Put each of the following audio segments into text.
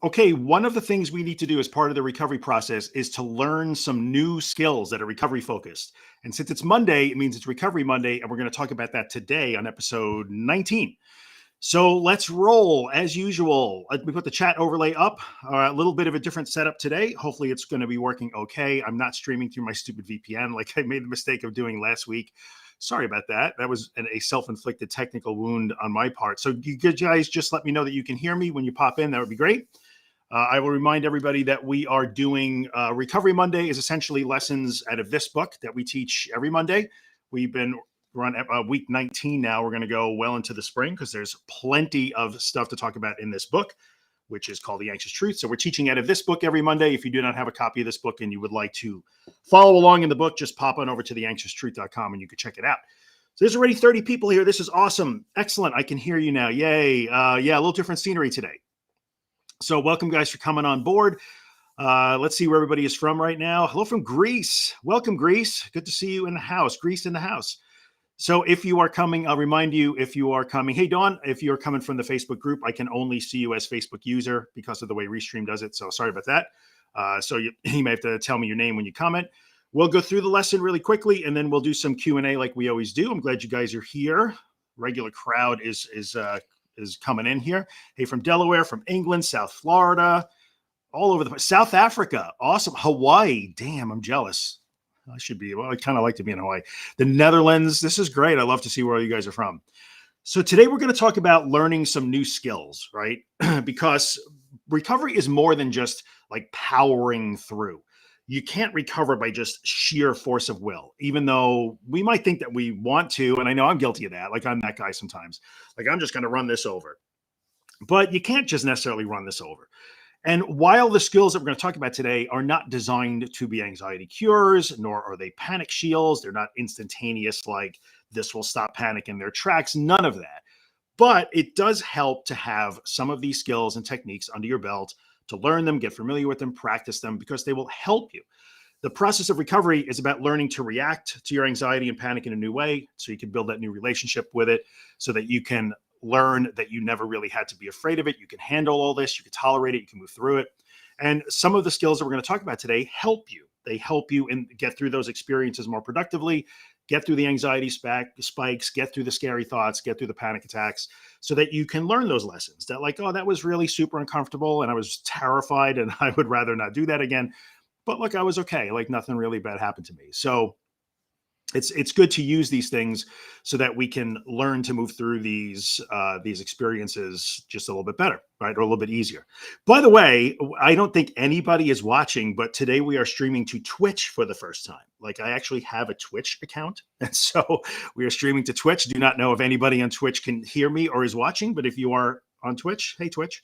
Okay, one of the things we need to do as part of the recovery process is to learn some new skills that are recovery focused. And since it's Monday, it means it's Recovery Monday, and we're going to talk about that today on episode 19. So let's roll as usual. We put the chat overlay up, a little bit of a different setup today. Hopefully it's going to be working okay. I'm not streaming through my stupid VPN like I made the mistake of doing last week. Sorry about that. That was a self-inflicted technical wound on my part. So you guys just let me know that you can hear me when you pop in. That would be great. I will remind everybody that we are doing Recovery Monday is essentially lessons out of this book that we teach every Monday. We're on week 19 now. We're going to go well into the spring because there's plenty of stuff to talk about in this book, which is called The Anxious Truth. So we're teaching out of this book every Monday. If you do not have a copy of this book and you would like to follow along in the book, just pop on over to theanxioustruth.com and you can check it out. So there's already 30 people here. This is awesome. Excellent. I can hear you now. Yay. Yeah, a little different scenery today. So welcome, guys, for coming on board. Let's see where everybody is from right now. Hello from Greece. Welcome, Greece. Good to see you in the house. Greece in the house. So if you are coming, I'll remind you, if you are coming, hey, Dawn, if you're coming from the Facebook group, I can only see you as Facebook user because of the way Restream does it. So sorry about that. So you may have to tell me your name when you comment. We'll go through the lesson really quickly, and then we'll do some Q&A like we always do. I'm glad you guys are here. Regular crowd is coming in here. Hey, from Delaware, from England, South Florida, all over the place. South Africa, awesome. Hawaii, damn, I'm jealous. I should be. Well, I kind of like to be in Hawaii. The Netherlands, this is great. I love to see where you guys are from. So today we're going to talk about learning some new skills, right? Because recovery is more than just like powering through. You can't recover by just sheer force of will, even though we might think that we want to. And I know I'm guilty of that. Like I'm that guy sometimes. Like I'm just going to run this over. But you can't just necessarily run this over. And while the skills that we're going to talk about today are not designed to be anxiety cures, nor are they panic shields, they're not instantaneous, like this will stop panic in their tracks, none of that. But it does help to have some of these skills and techniques under your belt, to learn them, get familiar with them, practice them, because they will help you. The process of recovery is about learning to react to your anxiety and panic in a new way, so you can build that new relationship with it, so that you can learn that you never really had to be afraid of it. You can handle all this, you can tolerate it, you can move through it. And some of the skills that we're going to talk about today help you. They help you get through those experiences more productively, get through the anxiety spikes, get through the scary thoughts, get through the panic attacks, so that you can learn those lessons that like, oh, that was really super uncomfortable and I was terrified and I would rather not do that again. But look, I was okay. Like nothing really bad happened to me. So it's good to use these things so that we can learn to move through these experiences just a little bit better, right? Or a little bit easier. By the way, I don't think anybody is watching, but today we are streaming to Twitch for the first time. Like I actually have a Twitch account. And so we are streaming to Twitch. Do not know if anybody on Twitch can hear me or is watching, but if you are on Twitch, hey, Twitch.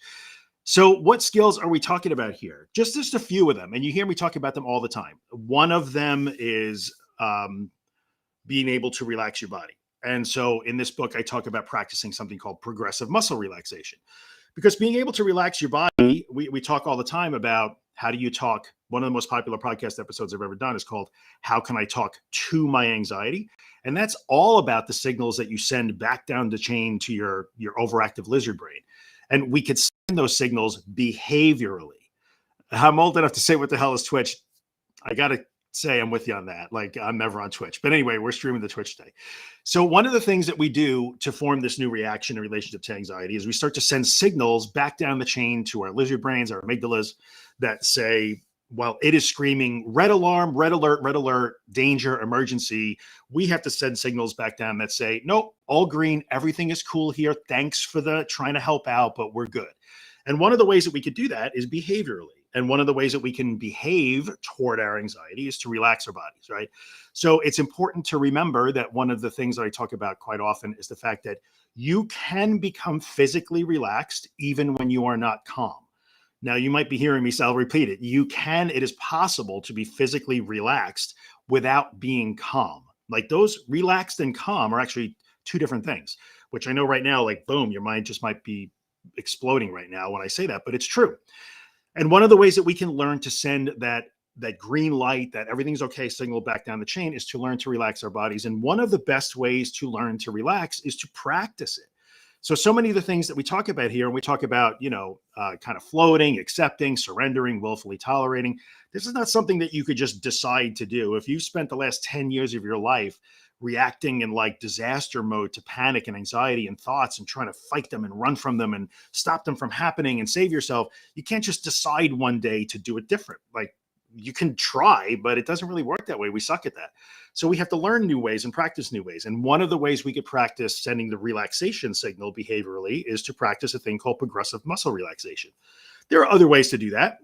So what skills are we talking about here? Just a few of them. And you hear me talk about them all the time. One of them is being able to relax your body. And so in this book, I talk about practicing something called progressive muscle relaxation, because being able to relax your body, we talk all the time about how do you talk. One of the most popular podcast episodes I've ever done is called How Can I Talk to My Anxiety? And that's all about the signals that you send back down the chain to your overactive lizard brain. And we could send those signals behaviorally. I'm old enough to say, what the hell is Twitch? I got to say I'm with you on that. Like I'm never on Twitch, but anyway, we're streaming the Twitch today. So one of the things that we do to form this new reaction in relationship to anxiety is we start to send signals back down the chain to our lizard brains, our amygdalas, that say, while it is screaming red alarm, red alert, danger, emergency, we have to send signals back down that say, nope, all green, everything is cool here. Thanks for the trying to help out, but we're good. And one of the ways that we could do that is behaviorally. And one of the ways that we can behave toward our anxiety is to relax our bodies, right? So it's important to remember that one of the things that I talk about quite often is the fact that you can become physically relaxed even when you are not calm. Now, you might be hearing me, so I'll repeat it. It is possible to be physically relaxed without being calm. Like those relaxed and calm are actually two different things, which I know right now, like, boom, your mind just might be exploding right now when I say that, but it's true. And one of the ways that we can learn to send that green light, that everything's okay signal back down the chain, is to learn to relax our bodies. And one of the best ways to learn to relax is to practice it. So many of the things that we talk about here, and we talk about, kind of floating, accepting, surrendering, willfully tolerating. This is not something that you could just decide to do. If you spent the last 10 years of your life reacting in like disaster mode to panic and anxiety and thoughts and trying to fight them and run from them and stop them from happening and save yourself, you can't just decide one day to do it different. Like, you can try, but it doesn't really work that way. We suck at that. So we have to learn new ways and practice new ways. And one of the ways we could practice sending the relaxation signal behaviorally is to practice a thing called progressive muscle relaxation. There are other ways to do that,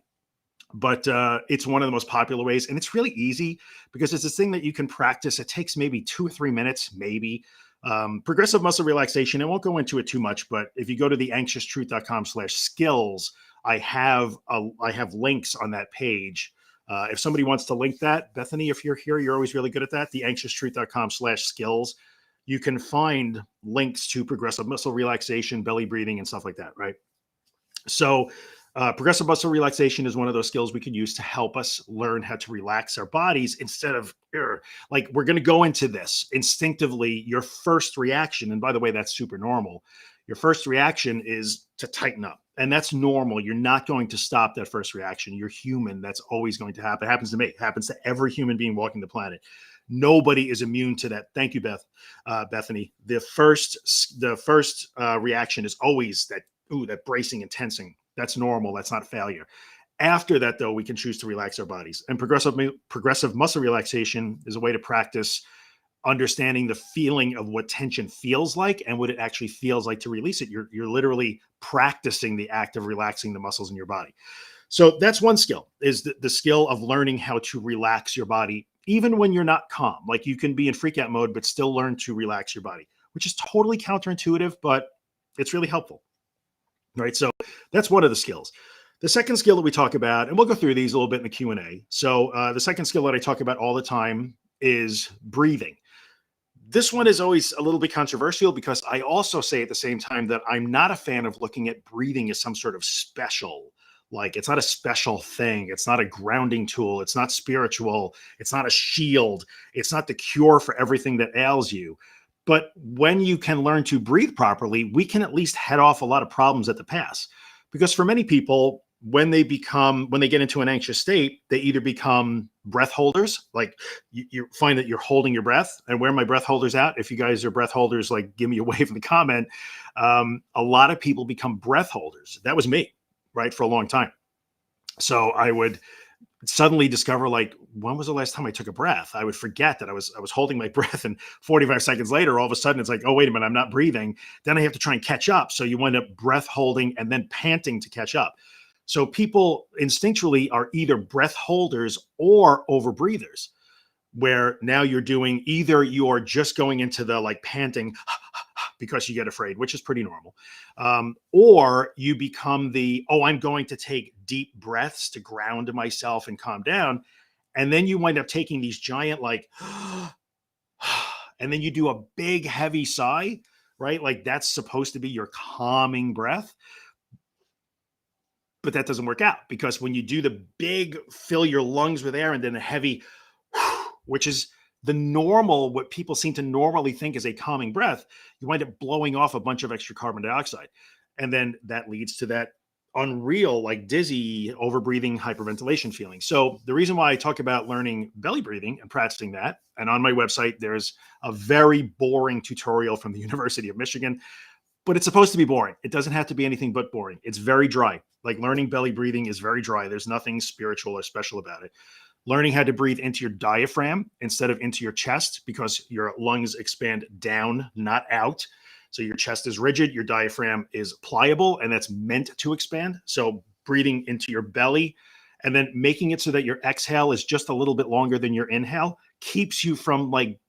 but it's one of the most popular ways. And it's really easy because it's this thing that you can practice. It takes maybe 2 or 3 minutes, maybe. Progressive muscle relaxation, I won't go into it too much, but if you go to theanxioustruth.com/skills, I have links on that page. If somebody wants to link that, Bethany, if you're here, you're always really good at that. theanxioustruth.com/skills. You can find links to progressive muscle relaxation, belly breathing, and stuff like that, right? So progressive muscle relaxation is one of those skills we can use to help us learn how to relax our bodies instead of like, we're going to go into this instinctively. Your first reaction, and by the way, that's super normal. Your first reaction is to tighten up. And that's normal. You're not going to stop that first reaction. You're human. That's always going to happen. It happens to me. It happens to every human being walking the planet. Nobody is immune to that. Thank you, Bethany. The first reaction is always that bracing and tensing. That's normal. That's not failure. After that, though, we can choose to relax our bodies. And progressive muscle relaxation is a way to practice understanding the feeling of what tension feels like and what it actually feels like to release it. You're literally practicing the act of relaxing the muscles in your body. So that's one skill, is the skill of learning how to relax your body, even when you're not calm. Like, you can be in freak out mode, but still learn to relax your body, which is totally counterintuitive, but it's really helpful. Right. So that's one of the skills. The second skill that we talk about, and we'll go through these a little bit in the Q&A. So the second skill that I talk about all the time is breathing. This one is always a little bit controversial because I also say at the same time that I'm not a fan of looking at breathing as some sort of special, like, it's not a special thing. It's not a grounding tool. It's not spiritual. It's not a shield. It's not the cure for everything that ails you. But when you can learn to breathe properly, we can at least head off a lot of problems at the pass. Because for many people, when they get into an anxious state, they either become breath holders. Like, you find that you're holding your breath. And where are my breath holders at? If you guys are breath holders, like, give me a wave in the comment. A lot of people become breath holders. That was me, right, for a long time. So I would suddenly discover, like, when was the last time I took a breath? I would forget that I was holding my breath, and 45 seconds later, all of a sudden it's like, oh, wait a minute, I'm not breathing. Then I have to try and catch up. So you wind up breath holding and then panting to catch up. So people instinctually are either breath holders or over breathers, where now you're doing, either you are just going into the like panting because you get afraid, which is pretty normal. Or you become I'm going to take deep breaths to ground myself and calm down. And then you wind up taking these giant, like, and then you do a big, heavy sigh, right? Like, that's supposed to be your calming breath. But that doesn't work out, because when you do the big, fill your lungs with air and then a heavy, which is the normal, what people seem to normally think is a calming breath, you wind up blowing off a bunch of extra carbon dioxide. And then that leads to that unreal, like, dizzy, overbreathing, hyperventilation feeling. So the reason why I talk about learning belly breathing and practicing that, and on my website, there's a very boring tutorial from the University of Michigan, but it's supposed to be boring. It doesn't have to be anything but boring. It's very dry. Like, learning belly breathing is very dry. There's nothing spiritual or special about it. Learning how to breathe into your diaphragm instead of into your chest, because your lungs expand down, not out. So your chest is rigid, your diaphragm is pliable, and that's meant to expand. So breathing into your belly and then making it so that your exhale is just a little bit longer than your inhale keeps you from, like,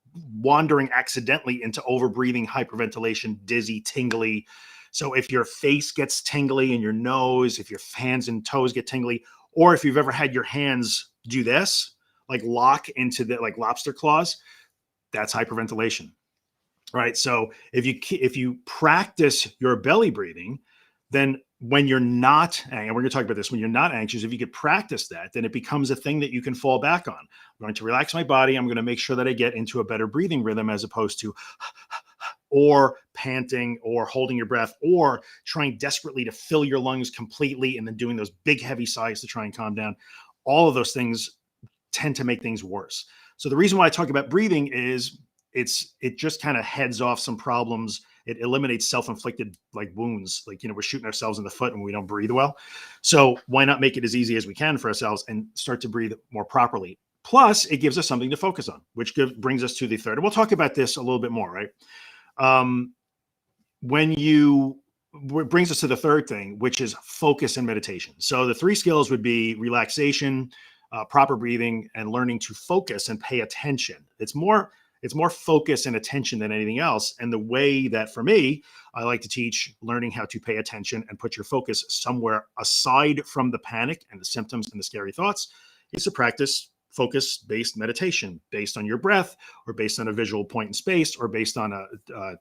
wandering accidentally into overbreathing, hyperventilation, dizzy, tingly. So if your face gets tingly in your nose, if your hands and toes get tingly, or if you've ever had your hands do this, like lock into the, like, lobster claws, that's hyperventilation, right? So if you practice your belly breathing, then when you're not, and we're going to talk about this, when you're not anxious, if you could practice that, then it becomes a thing that you can fall back on. I'm going to relax my body. I'm going to make sure that I get into a better breathing rhythm, as opposed to or panting or holding your breath or trying desperately to fill your lungs completely and then doing those big heavy sighs to try and calm down. All of those things tend to make things worse. So the reason why I talk about breathing is it just kind of heads off some problems. It eliminates self-inflicted like wounds. Like, we're shooting ourselves in the foot when we don't breathe well. So why not make it as easy as we can for ourselves and start to breathe more properly? Plus, it gives us something to focus on, which brings us to the third. And we'll talk about this a little bit more, right? What brings us to the third thing, which is focus and meditation. So the three skills would be relaxation, proper breathing, and learning to focus and pay attention. It's more focus and attention than anything else. And the way that for me, I like to teach learning how to pay attention and put your focus somewhere aside from the panic and the symptoms and the scary thoughts is to practice focus-based meditation based on your breath or based on a visual point in space or based on a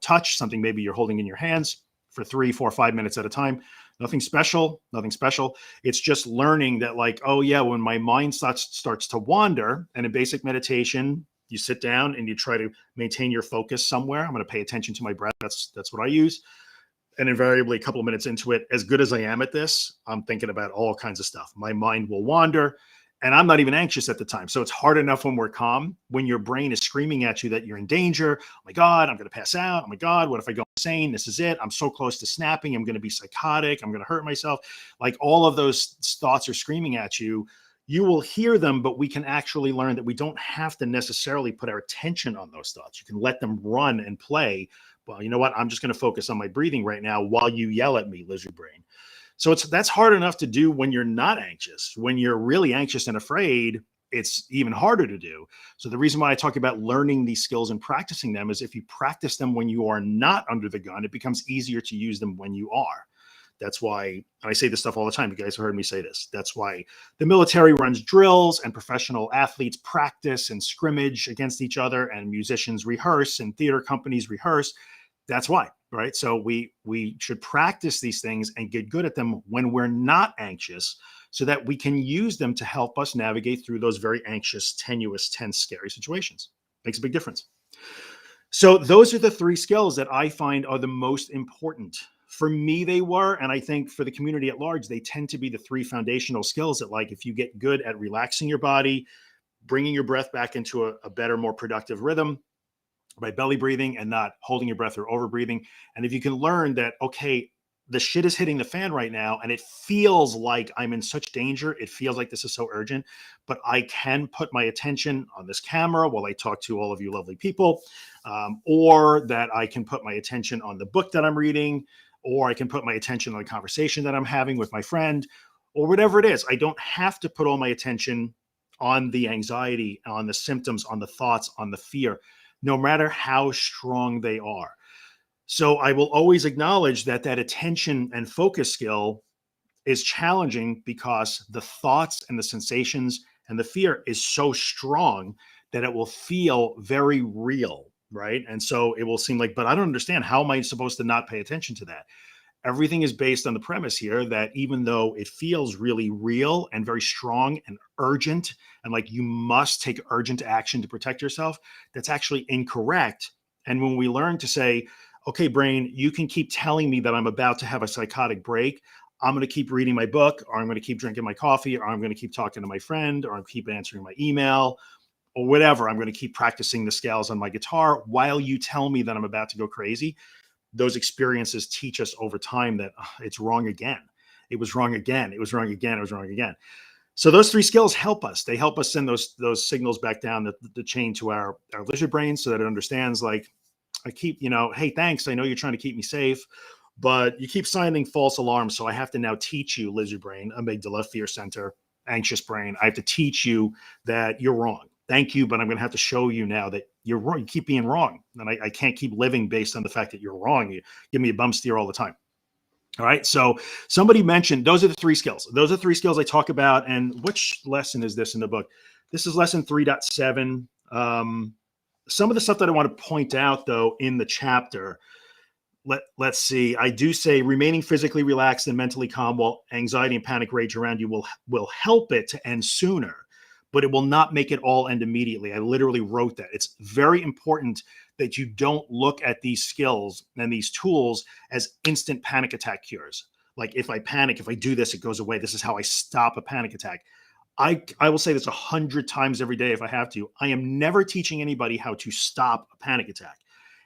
touch, something maybe you're holding in your hands for 3, 4, 5 minutes at a time. Nothing special. It's just learning that like, oh yeah, when my mind starts to wander, and in basic meditation, you sit down and you try to maintain your focus somewhere. I'm going to pay attention to my breath. That's what I use. And invariably a couple of minutes into it, as good as I am at this, I'm thinking about all kinds of stuff. My mind will wander. And I'm not even anxious at the time. So it's hard enough when we're calm, when your brain is screaming at you that you're in danger. Oh my God, I'm going to pass out. Oh my God, what if I go insane? This is it. I'm so close to snapping. I'm going to be psychotic. I'm going to hurt myself. Like all of those thoughts are screaming at you. You will hear them, but we can actually learn that we don't have to necessarily put our attention on those thoughts. You can let them run and play. Well, you know what? I'm just going to focus on my breathing right now while you yell at me, lizard brain. So that's hard enough to do when you're not anxious. When you're really anxious and afraid, it's even harder to do. So the reason why I talk about learning these skills and practicing them is if you practice them when you are not under the gun, it becomes easier to use them when you are. That's why, and I say this stuff all the time. You guys have heard me say this. That's why the military runs drills and professional athletes practice and scrimmage against each other and musicians rehearse and theater companies rehearse. That's why, right? So we should practice these things and get good at them when we're not anxious so that we can use them to help us navigate through those very anxious, tenuous, tense, scary situations. Makes a big difference. So those are the three skills that I find are the most important. For me, they were, and I think for the community at large, they tend to be the three foundational skills that like if you get good at relaxing your body, bringing your breath back into a better, more productive rhythm, by belly breathing and not holding your breath or over breathing. And if you can learn that, okay, the shit is hitting the fan right now and it feels like I'm in such danger. It feels like this is so urgent, but I can put my attention on this camera while I talk to all of you lovely people, or that I can put my attention on the book that I'm reading, or I can put my attention on the conversation that I'm having with my friend, or whatever it is. I don't have to put all my attention on the anxiety, on the symptoms, on the thoughts, on the fear, no matter how strong they are. So I will always acknowledge that attention and focus skill is challenging because the thoughts and the sensations and the fear is so strong that it will feel very real, right? And so it will seem like, but I don't understand. How am I supposed to not pay attention to that? Everything is based on the premise here that even though it feels really real and very strong and urgent, and like you must take urgent action to protect yourself, that's actually incorrect. And when we learn to say, okay, brain, you can keep telling me that I'm about to have a psychotic break. I'm going to keep reading my book, or I'm going to keep drinking my coffee, or I'm going to keep talking to my friend, or I'm keep answering my email, or whatever. I'm going to keep practicing the scales on my guitar while you tell me that I'm about to go crazy. Those experiences teach us over time that it's wrong again. It was wrong again. It was wrong again. It was wrong again. So those three skills help us. They help us send those signals back down the chain to our lizard brain so that it understands like, I keep, hey, thanks. I know you're trying to keep me safe, but you keep sounding false alarms. So I have to now teach you, lizard brain, amygdala, fear center, anxious brain. I have to teach you that you're wrong. Thank you, but I'm going to have to show you now that you're wrong. You keep being wrong. And I can't keep living based on the fact that you're wrong. You give me a bum steer all the time. All right. So somebody mentioned those are the three skills. Those are three skills I talk about. And which lesson is this in the book? This is lesson 3.7. Some of the stuff that I want to point out, though, in the chapter, let's see. I do say remaining physically relaxed and mentally calm while anxiety and panic rage around you will help it to end sooner. but it will not make it all end immediately. I literally wrote that. It's very important that you don't look at these skills and these tools as instant panic attack cures. Like if I panic, if I do this, it goes away. This is how I stop a panic attack. I will say this 100 times every day if I have to. I am never teaching anybody how to stop a panic attack.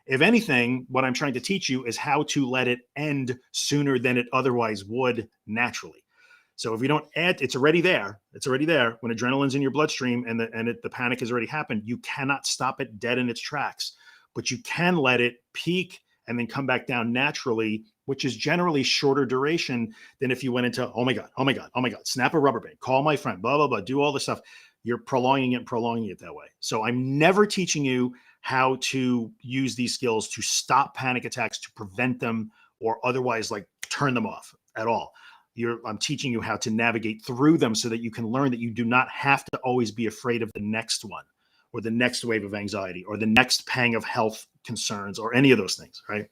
If anything, what I'm trying to teach you is how to let it end sooner than it otherwise would naturally. So if you don't add, it's already there. It's already there. When adrenaline's in your bloodstream and the panic has already happened, you cannot stop it dead in its tracks. But you can let it peak and then come back down naturally, which is generally shorter duration than if you went into, oh my God, oh my God, oh my God, snap a rubber band, call my friend, blah, blah, blah, do all this stuff. You're prolonging it that way. So I'm never teaching you how to use these skills to stop panic attacks, to prevent them, or otherwise like turn them off at all. I'm teaching you how to navigate through them so that you can learn that you do not have to always be afraid of the next one or the next wave of anxiety or the next pang of health concerns or any of those things, right?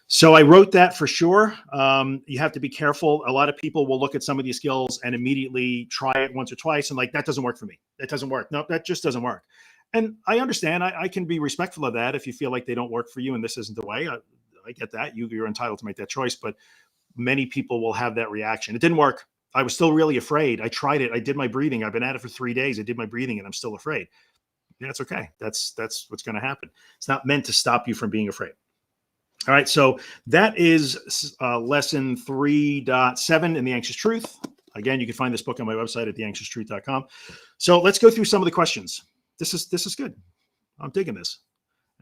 So I wrote that for sure. You have to be careful. A lot of people will look at some of these skills and immediately try it once or twice and like, that doesn't work for me. That doesn't work. No, that just doesn't work. And I understand. I can be respectful of that if you feel like they don't work for you and this isn't the way. I get that. You're entitled to make that choice, but many people will have that reaction. It didn't work. I was still really afraid. I tried it. I did my breathing. I've been at it for 3 days. I did my breathing and I'm still afraid. That's okay. That's what's going to happen. It's not meant to stop you from being afraid. All right. So that is lesson 3.7 in The Anxious Truth. Again, you can find this book on my website at theanxioustruth.com. So let's go through some of the questions. This is good. I'm digging this.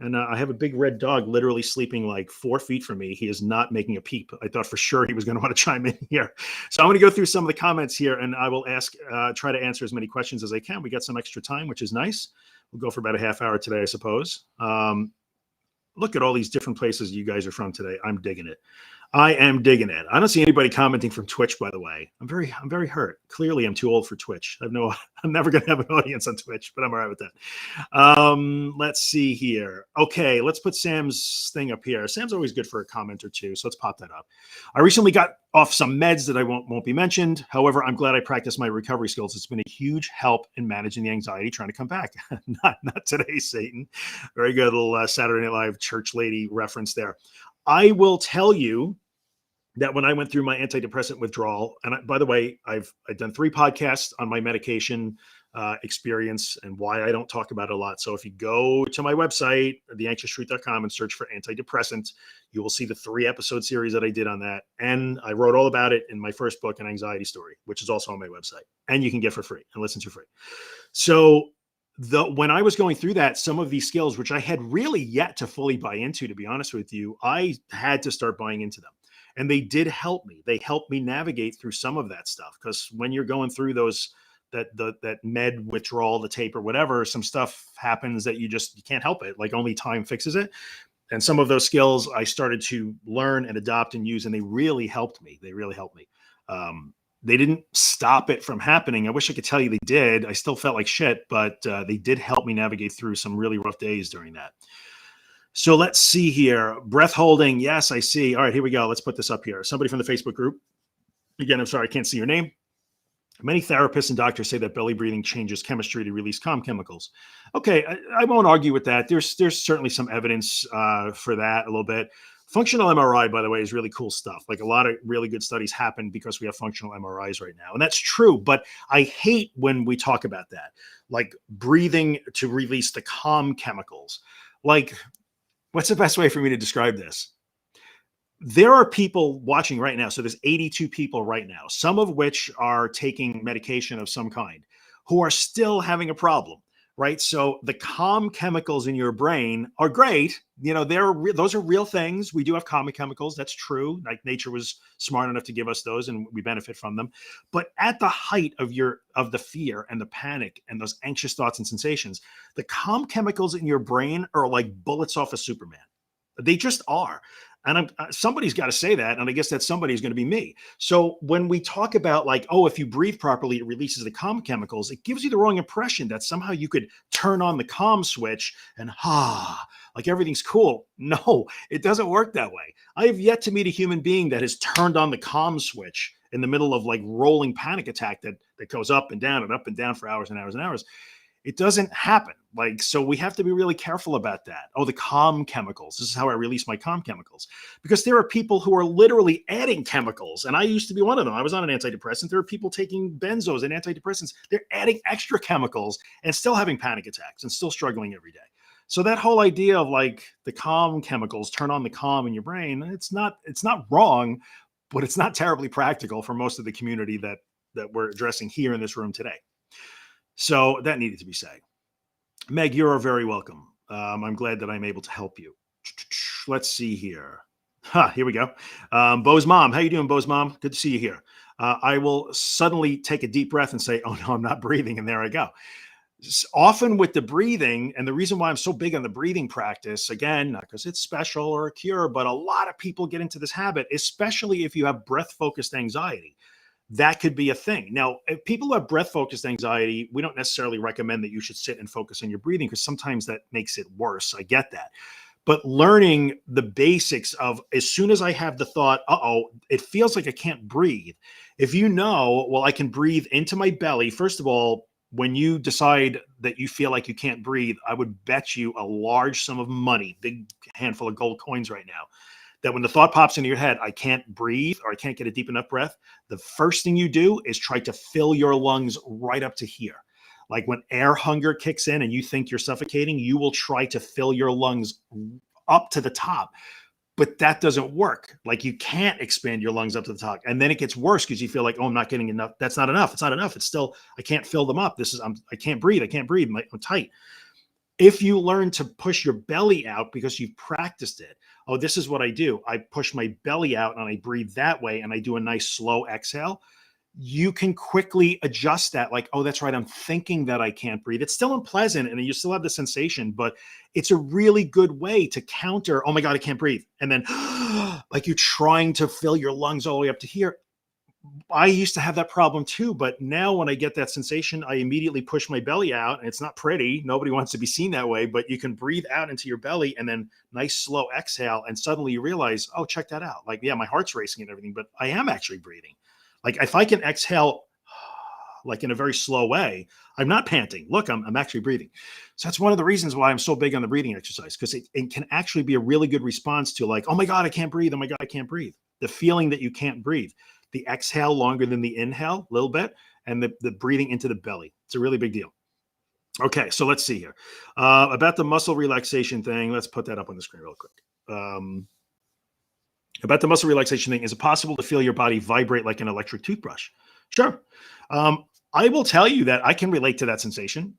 And I have a big red dog literally sleeping like 4 feet from me. He is not making a peep. I thought for sure he was going to want to chime in here. So I'm going to go through some of the comments here and I will try to answer as many questions as I can. We got some extra time, which is nice. We'll go for about a half hour today, I suppose. Look at all these different places you guys are from today. I'm digging it. I am digging it. I don't see anybody commenting from Twitch, by the way. I'm very hurt. Clearly, I'm too old for Twitch. I'm never going to have an audience on Twitch, but I'm all right with that. Let's see here. Okay, let's put Sam's thing up here. Sam's always good for a comment or two, so let's pop that up. I recently got off some meds that I won't be mentioned. However, I'm glad I practiced my recovery skills. It's been a huge help in managing the anxiety trying to come back. not today, Satan. Very good little Saturday Night Live church lady reference there. I will tell you that when I went through my antidepressant withdrawal, and by the way, I've done 3 podcasts on my medication experience and why I don't talk about it a lot. So if you go to my website, theanxioustruth.com, and search for antidepressant, you will see the 3-episode series that I did on that. And I wrote all about it in my first book, An Anxiety Story, which is also on my website. And you can get for free and listen to free. So when I was going through that, some of these skills, which I had really yet to fully buy into, to be honest with you, I had to start buying into them. And they did help me. They helped me navigate through some of that stuff. Because when you're going through that med withdrawal, the tape or whatever, some stuff happens that you can't help it. Like only time fixes it. And some of those skills I started to learn and adopt and use, and they really helped me. They didn't stop it from happening. I wish I could tell you they did. I still felt like shit, but they did help me navigate through some really rough days during that. So let's see here. Breath holding. Yes, I see. All right, here we go. Let's put this up here. Somebody from the Facebook group. Again, I'm sorry, I can't see your name. Many therapists and doctors say that belly breathing changes chemistry to release calm chemicals. Okay, I won't argue with that. There's certainly some evidence for that a little bit. Functional MRI, by the way, is really cool stuff. Like a lot of really good studies happen because we have functional MRIs right now. And that's true, but I hate when we talk about that, like breathing to release the calm chemicals. Like, what's the best way for me to describe this? There are people watching right now. So there's 82 people right now, some of which are taking medication of some kind, who are still having a problem, right? So the calm chemicals in your brain are great. You know, those are real things. We do have calming chemicals. That's true. Like nature was smart enough to give us those and we benefit from them. But at the height of the fear and the panic and those anxious thoughts and sensations, the calm chemicals in your brain are like bullets off of Superman. They just are. And somebody's got to say that. And I guess that somebody is going to be me. So when we talk about like, oh, if you breathe properly, it releases the calm chemicals, it gives you the wrong impression that somehow you could turn on the calm switch and like everything's cool. No, it doesn't work that way. I have yet to meet a human being that has turned on the calm switch in the middle of like rolling panic attack that goes up and down for hours and hours and hours. It doesn't happen. Like, so we have to be really careful about that. Oh, the calm chemicals. This is how I release my calm chemicals. Because there are people who are literally adding chemicals. And I used to be one of them. I was on an antidepressant. There are people taking benzos and antidepressants. They're adding extra chemicals and still having panic attacks and still struggling every day. So that whole idea of like the calm chemicals turn on the calm in your brain, it's not wrong, but it's not terribly practical for most of the community that we're addressing here in this room today. So that needed to be said. Meg, you're very welcome. I'm glad that I'm able to help you. Let's see here. Here we go. Bo's mom. How you doing, Bo's mom? Good to see you here. I will suddenly take a deep breath and say, oh, no, I'm not breathing. And there I go. Often with the breathing, and the reason why I'm so big on the breathing practice, again, not because it's special or a cure, but a lot of people get into this habit, especially if you have breath-focused anxiety. That could be a thing. Now, if people have breath-focused anxiety, we don't necessarily recommend that you should sit and focus on your breathing because sometimes that makes it worse. I get that. But learning the basics of as soon as I have the thought, it feels like I can't breathe. If you know, well, I can breathe into my belly. First of all, when you decide that you feel like you can't breathe, I would bet you a large sum of money, big handful of gold coins right now, that when the thought pops into your head, I can't breathe or I can't get a deep enough breath, the first thing you do is try to fill your lungs right up to here. Like when air hunger kicks in and you think you're suffocating, you will try to fill your lungs up to the top. But that doesn't work. Like you can't expand your lungs up to the top. And then it gets worse because you feel like, oh, I'm not getting enough. That's not enough. It's not enough. It's still, I can't fill them up. I can't breathe. I can't breathe. I'm tight. If you learn to push your belly out because you've practiced it, oh, this is what I do. I push my belly out and I breathe that way and I do a nice slow exhale. You can quickly adjust that. Like, oh, that's right. I'm thinking that I can't breathe. It's still unpleasant and you still have the sensation, but it's a really good way to counter, oh my God, I can't breathe. And then like you're trying to fill your lungs all the way up to here. I used to have that problem too, but now when I get that sensation, I immediately push my belly out and it's not pretty. Nobody wants to be seen that way, but you can breathe out into your belly and then nice slow exhale. And suddenly you realize, oh, check that out. Like, yeah, my heart's racing and everything, but I am actually breathing. Like if I can exhale like in a very slow way, I'm not panting. Look, I'm actually breathing. So that's one of the reasons why I'm so big on the breathing exercise, because it can actually be a really good response to like, oh my God, I can't breathe. Oh my God, I can't breathe. The feeling that you can't breathe. The exhale longer than the inhale, a little bit, and the breathing into the belly. It's a really big deal. Okay, so let's see here. About the muscle relaxation thing, let's put that up on the screen real quick. About the muscle relaxation thing, is it possible to feel your body vibrate like an electric toothbrush? Sure. I will tell you that I can relate to that sensation.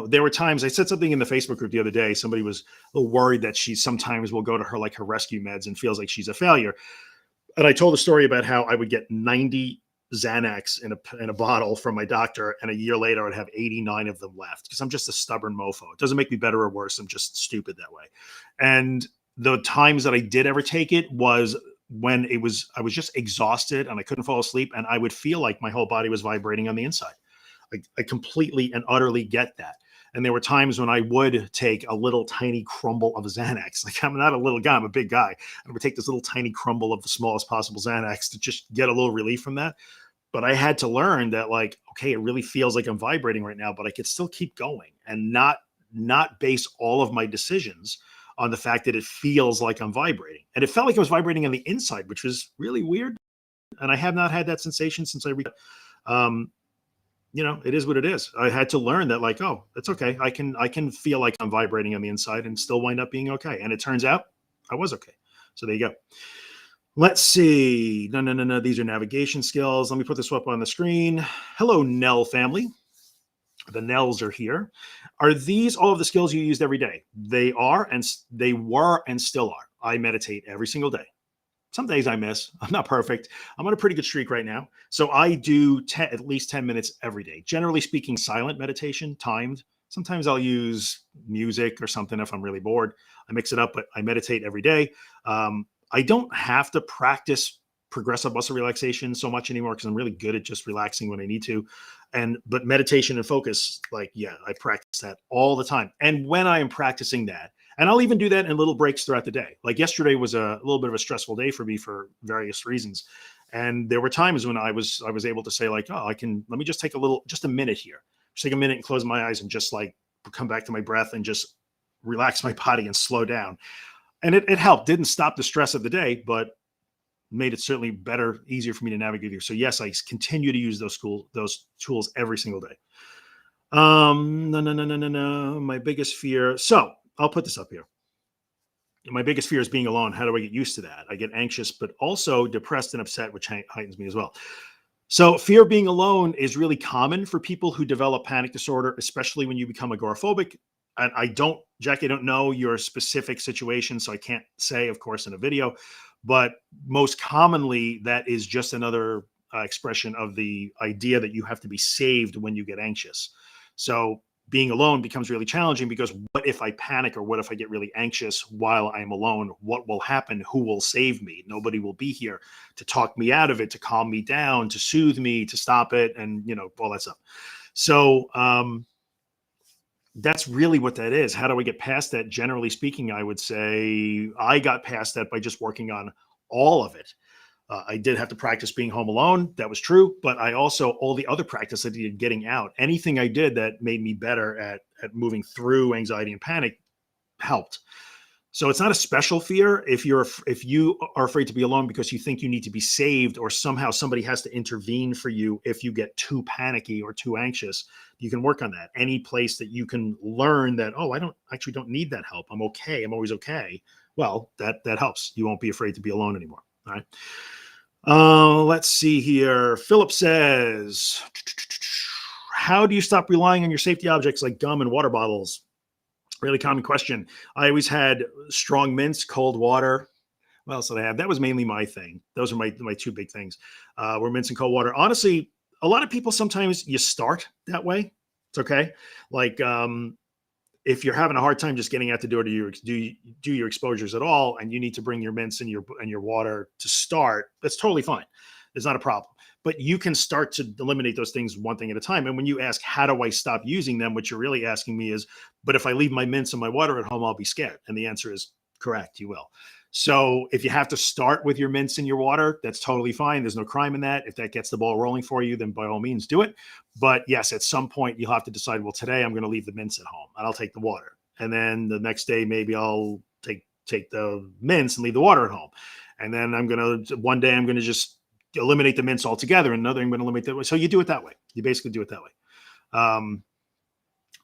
There were times I said something in the Facebook group the other day. Somebody was a little worried that she sometimes will go to her like her rescue meds and feels like she's a failure. And I told a story about how I would get 90 Xanax in a bottle from my doctor, and a year later I'd have 89 of them left because I'm just a stubborn mofo. It doesn't make me better or worse. I'm just stupid that way. And the times that I did ever take it was when I was just exhausted and I couldn't fall asleep, and I would feel like my whole body was vibrating on the inside. I completely and utterly get that. And there were times when I would take a little tiny crumble of Xanax. Like I'm not a little guy, I'm a big guy. I would take this little tiny crumble of the smallest possible Xanax to just get a little relief from that. But I had to learn that like, okay, it really feels like I'm vibrating right now, but I could still keep going and not base all of my decisions on the fact that it feels like I'm vibrating. And it felt like I was vibrating on the inside, which was really weird. And I have not had that sensation since it is what it is. I had to learn that like, oh, that's okay. I can feel like I'm vibrating on the inside and still wind up being okay. And it turns out I was okay. So there you go. Let's see. No. These are navigation skills. Let me put this up on the screen. Hello, Nell family. The Nells are here. Are these all of the skills you used every day? They are, and they were and still are. I meditate every single day. Some days I miss. I'm not perfect. I'm on a pretty good streak right now. So I do at least 10 minutes every day. Generally speaking, silent meditation, timed. Sometimes I'll use music or something if I'm really bored. I mix it up, but I meditate every day. I don't have to practice progressive muscle relaxation so much anymore because I'm really good at just relaxing when I need to. But meditation and focus, like, yeah, I practice that all the time. And when I am practicing that, and I'll even do that in little breaks throughout the day. Like yesterday was a little bit of a stressful day for me for various reasons. And there were times when I was able to say, like, oh, let me just take just a minute here. Just take a minute and close my eyes and just like come back to my breath and just relax my body and slow down. And it helped. Didn't stop the stress of the day, but made it certainly better, easier for me to navigate through. So yes, I continue to use those tools every single day. No. My biggest fear. So I'll put this up here. My biggest fear is being alone. How do I get used to that? I get anxious, but also depressed and upset, which heightens me as well. So fear of being alone is really common for people who develop panic disorder, especially when you become agoraphobic. And Jackie, I don't know your specific situation, so I can't say, of course, in a video, but most commonly that is just another expression of the idea that you have to be saved when you get anxious. So being alone becomes really challenging because what if I panic or what if I get really anxious while I'm alone? What will happen? Who will save me? Nobody will be here to talk me out of it, to calm me down, to soothe me, to stop it, and all that stuff. So that's really what that is. How do I get past that? Generally speaking, I would say I got past that by just working on all of it. I did have to practice being home alone. That was true. But I also, all the other practice I did getting out, anything I did that made me better at moving through anxiety and panic helped. So it's not a special fear. If you are afraid to be alone because you think you need to be saved or somehow somebody has to intervene for you if you get too panicky or too anxious, you can work on that. Any place that you can learn that, oh, I don't need that help. I'm okay. I'm always okay. Well, that helps. You won't be afraid to be alone anymore. All right. Let's see here. Philip says, how do you stop relying on your safety objects like gum and water bottles? Really common question. I always had strong mints, cold water. What else did I have? That was mainly my thing. Those are my two big things. Were mints and cold water. Honestly, a lot of people, sometimes you start that way. It's okay. Like, if you're having a hard time just getting out the door to do your exposures at all, and you need to bring your mints and your water to start, that's totally fine. It's not a problem. But you can start to eliminate those things one thing at a time. And when you ask, how do I stop using them? What you're really asking me is, but if I leave my mints and my water at home, I'll be scared. And the answer is correct. You will. So if you have to start with your mints and your water, that's totally fine. There's no crime in that. If that gets the ball rolling for you, then by all means do it. But yes, at some point you'll have to decide, well, today I'm going to leave the mints at home and I'll take the water. And then the next day, maybe I'll take the mints and leave the water at home. And then one day I'm going to just eliminate the mints altogether. And another, I'm going to eliminate that way. So you do it that way. You basically do it that way.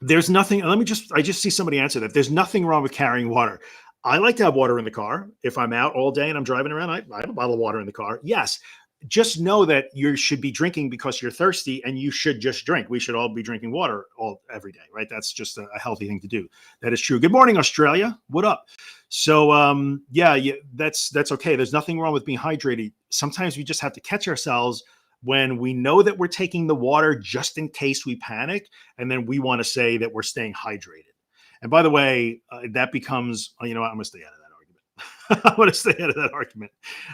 There's nothing. I just see somebody answer that. There's nothing wrong with carrying water. I like to have water in the car. If I'm out all day and I'm driving around, I have a bottle of water in the car. Yes. Just know that you should be drinking because you're thirsty and you should just drink. We should all be drinking water every day, right? That's just a healthy thing to do. That is true. Good morning, Australia. What up? So, yeah, that's okay. There's nothing wrong with being hydrated. Sometimes we just have to catch ourselves when we know that we're taking the water just in case we panic. And then we want to say that we're staying hydrated. And by the way, that becomes, I'm going to stay out of that argument. I'm going to stay out of that argument.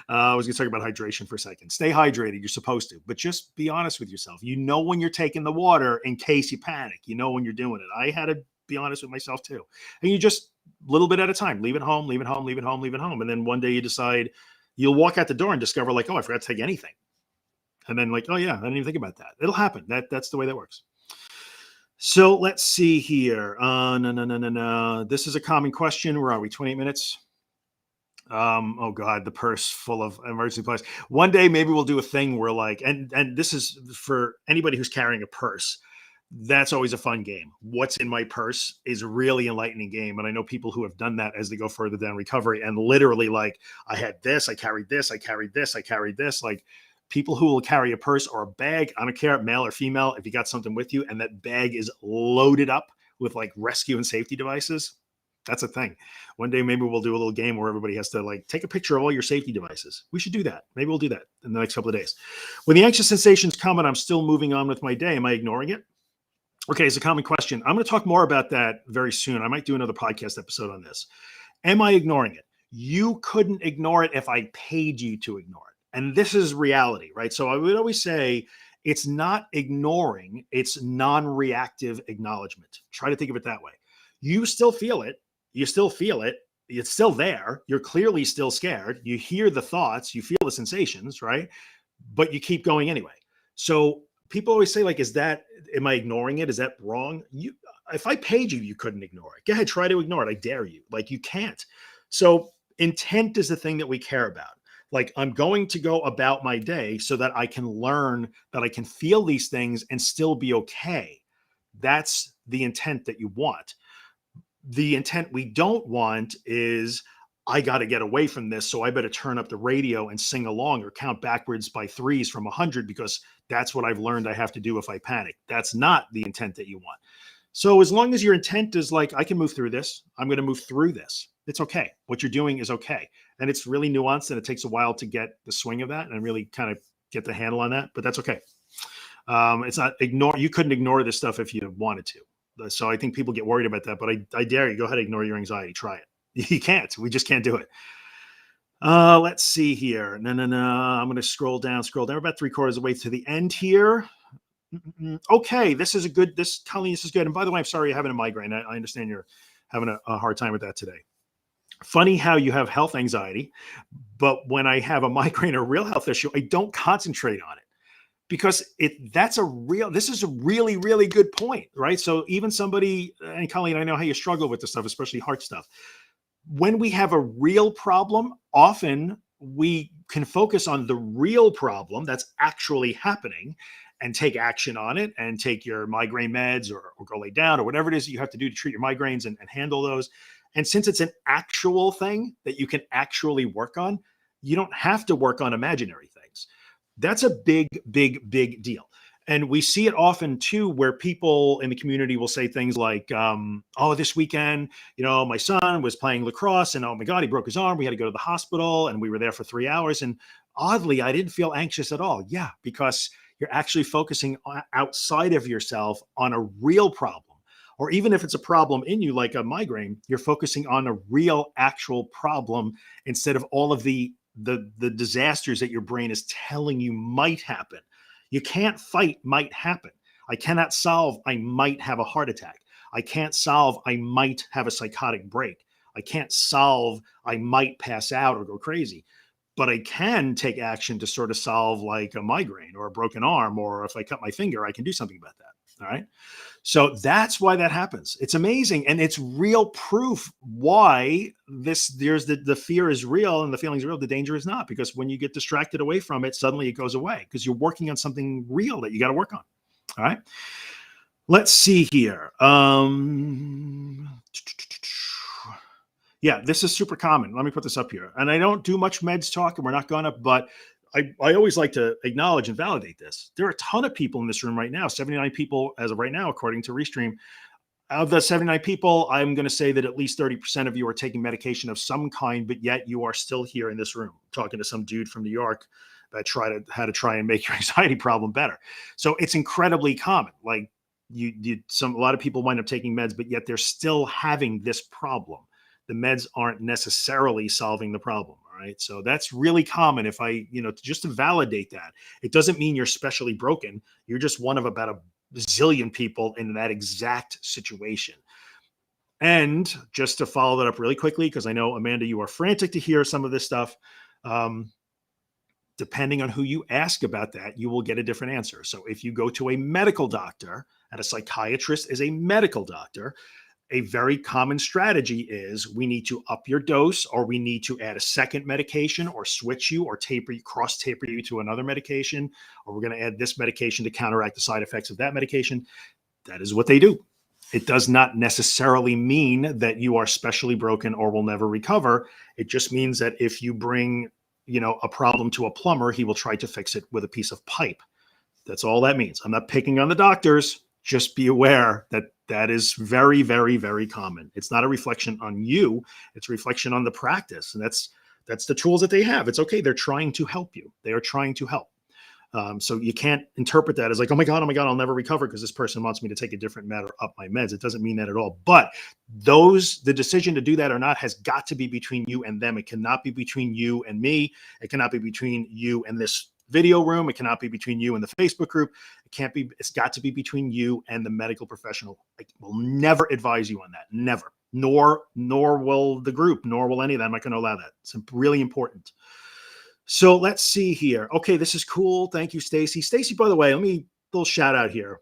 I was going to talk about hydration for a second. Stay hydrated. You're supposed to, but just be honest with yourself. You know when you're taking the water in case you panic. You know when you're doing it. I had to be honest with myself too. And you just a little bit at a time. Leave it home, leave it home, leave it home, leave it home. And then one day you decide, you'll walk out the door and discover like, oh, I forgot to take anything. And then like, oh yeah, I didn't even think about that. It'll happen. That's the way that works. So let's see here. No. This is a common question. Where are we? 28 minutes. Oh God, the purse full of emergency supplies. One day, maybe we'll do a thing where like, and this is for anybody who's carrying a purse. That's always a fun game. What's in my purse is a really enlightening game. And I know people who have done that as they go further down recovery and literally like, I had this, I carried this, I carried this, I carried this. Like, people who will carry a purse or a bag, I don't care, male or female, if you got something with you and that bag is loaded up with like rescue and safety devices, that's a thing. One day, maybe we'll do a little game where everybody has to like take a picture of all your safety devices. We should do that. Maybe we'll do that in the next couple of days. When the anxious sensations come and I'm still moving on with my day, am I ignoring it? Okay, it's a common question. I'm going to talk more about that very soon. I might do another podcast episode on this. Am I ignoring it? You couldn't ignore it if I paid you to ignore it. And this is reality, right? So I would always say it's not ignoring, it's non-reactive acknowledgement. Try to think of it that way. You still feel it. You still feel it. It's still there. You're clearly still scared. You hear the thoughts, you feel the sensations, right? But you keep going anyway. So people always say, like, am I ignoring it? Is that wrong? If I paid you, you couldn't ignore it. Go ahead, try to ignore it. I dare you. Like, you can't. So intent is the thing that we care about. Like, I'm going to go about my day so that I can learn that I can feel these things and still be okay. That's the intent that you want. The intent we don't want is, I got to get away from this, so I better turn up the radio and sing along or count backwards by threes from 100 because that's what I've learned I have to do if I panic. That's not the intent that you want. So as long as your intent is like, I can move through this, I'm going to move through this, it's okay. What you're doing is okay. And it's really nuanced, and it takes a while to get the swing of that and really kind of get the handle on that, but that's okay. It's not you couldn't ignore this stuff if you wanted to. So I think people get worried about that, but I dare you, go ahead and ignore your anxiety. Try it. You can't. We just can't do it. Let's see here. No. I'm going to scroll down. We're about 3/4 of the way to the end here. Okay, this is good. Colleen, this is good. And by the way, I'm sorry you're having a migraine. I understand you're having a hard time with that today. Funny how you have health anxiety, but when I have a migraine or a real health issue, I don't concentrate on it. Because this is a really, really good point, right? So even somebody, and Colleen, I know how you struggle with this stuff, especially heart stuff. When we have a real problem, often we can focus on the real problem that's actually happening and take action on it and take your migraine meds or go lay down or whatever it is that you have to do to treat your migraines and handle those. And since it's an actual thing that you can actually work on, you don't have to work on imaginary things. That's a big, big, big deal. And we see it often too, where people in the community will say things like, oh, this weekend, my son was playing lacrosse and oh my God, he broke his arm. We had to go to the hospital and we were there for 3 hours. And oddly, I didn't feel anxious at all. Yeah, because you're actually focusing outside of yourself on a real problem. Or even if it's a problem in you, like a migraine, you're focusing on a real, actual problem instead of all of the disasters that your brain is telling you might happen. You can't fight might happen. I cannot solve I might have a heart attack. I can't solve I might have a psychotic break. I can't solve I might pass out or go crazy. But I can take action to sort of solve like a migraine or a broken arm, or if I cut my finger, I can do something about that. All right. So that's why that happens. It's amazing. And it's real proof why there's the fear is real and the feeling is real. The danger is not, because when you get distracted away from it, suddenly it goes away because you're working on something real that you got to work on. All right. Let's see here. Yeah, this is super common. Let me put this up here. And I don't do much meds talk, and we're not going to, but I always like to acknowledge and validate this. There are a ton of people in this room right now, 79 people as of right now, according to Restream. Of the 79 people, I'm going to say that at least 30% of you are taking medication of some kind, but yet you are still here in this room talking to some dude from New York that had to try and make your anxiety problem better. So it's incredibly common. Like a lot of people wind up taking meds, but yet they're still having this problem. The meds aren't necessarily solving the problem. Right. So that's really common. If just to validate that, it doesn't mean you're specially broken. You're just one of about a zillion people in that exact situation. And just to follow that up really quickly, because I know, Amanda, you are frantic to hear some of this stuff. Depending on who you ask about that, you will get a different answer. So if you go to a medical doctor, and a psychiatrist is a medical doctor, a very common strategy is we need to up your dose, or we need to add a second medication, or switch you, or cross taper you to another medication, or we're going to add this medication to counteract the side effects of that medication. That is what they do. It does not necessarily mean that you are specially broken or will never recover. It just means that if you bring, a problem to a plumber, he will try to fix it with a piece of pipe. That's all that means. I'm not picking on the doctors. Just be aware that is very, very, very common. It's not a reflection on you. It's a reflection on the practice. And that's the tools that they have. It's okay. They're trying to help you. They are trying to help. So you can't interpret that as like, oh my God, I'll never recover because this person wants me to take a different med or up my meds. It doesn't mean that at all. But the decision to do that or not has got to be between you and them. It cannot be between you and me. It cannot be between you and this video room. It cannot be between you and the Facebook group. It's got to be between you and the medical professional. I will never advise you on that. Never. Nor will the group, nor will any of them. I'm not going to allow that. It's really important. So let's see here. Okay, this is cool. Thank you, Stacy. Stacy, by the way, little shout out here.